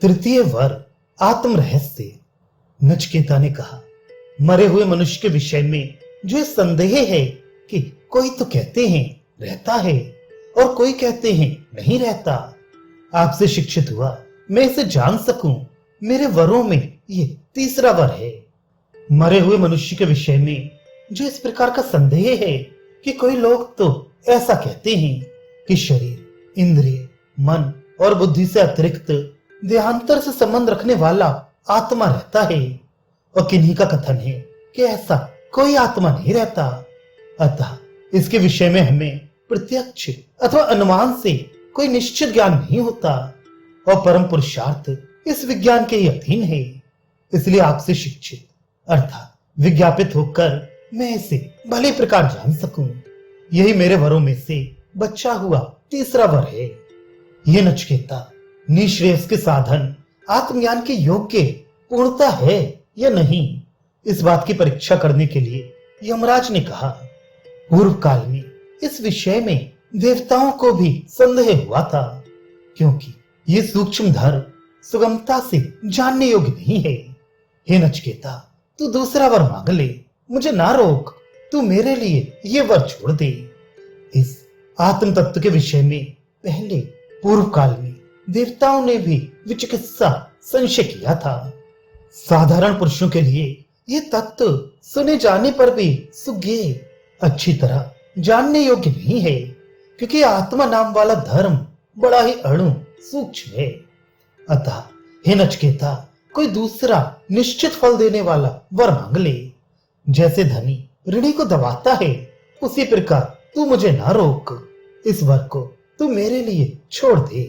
तृतीय वर आत्म रहस्य। नचिकेता ने कहा, मरे हुए मनुष्य के विषय में जो संदेह है कि कोई तो कहते हैं रहता है और कोई कहते हैं नहीं रहता, आपसे शिक्षित हुआ मैं इसे जान सकूं। मेरे वरों में ये तीसरा वर है। मरे हुए मनुष्य के विषय में जो इस प्रकार का संदेह है कि कोई लोग तो ऐसा कहते हैं कि शरीर, इंद्रिय, मन और बुद्धि से अतिरिक्त देहांतर से संबंध रखने वाला आत्मा रहता है, और किन्हीं का कथन है कि ऐसा कोई आत्मा नहीं रहता। अतः इसके विषय में हमें प्रत्यक्ष अथवा अनुमान से कोई निश्चित ज्ञान नहीं होता, और परम पुरुषार्थ इस विज्ञान के ही अधीन है। इसलिए आपसे शिक्षित अर्थात विज्ञापित होकर मैं इसे भले प्रकार जान सकूं, यही मेरे वरों में से बचा हुआ तीसरा वर है। ये नचिकेता, निश्रेयस के साधन आत्मज्ञान के योग्य पूर्णता है या नहीं, इस बात की परीक्षा करने के लिए यमराज ने कहा। पूर्व काल में इस विषय में देवताओं को भी संदेह हुआ था, क्योंकि ये सूक्ष्म धर्म सुगमता से जानने योग्य नहीं है। हे नचिकेता, तू दूसरा वर मांग ले, मुझे ना रोक, तू मेरे लिए ये वर छोड़ दे। इस आत्म तत्व के विषय में पहले पूर्व काल में देवताओं ने भी विचिकित्सा संशय किया था। साधारण पुरुषों के लिए ये तत्व सुने जाने पर भी सुज्ञेय, अच्छी तरह जानने योग्य नहीं है, क्योंकि आत्मा नाम वाला धर्म बड़ा ही अणु सूक्ष्म है। अतः हे नचिकेता, कोई दूसरा निश्चित फल देने वाला वर मांग ले। जैसे धनी ऋणी को दबाता है, उसी प्रकार तू मुझे ना रोक, इस वर को तू मेरे लिए छोड़ दे।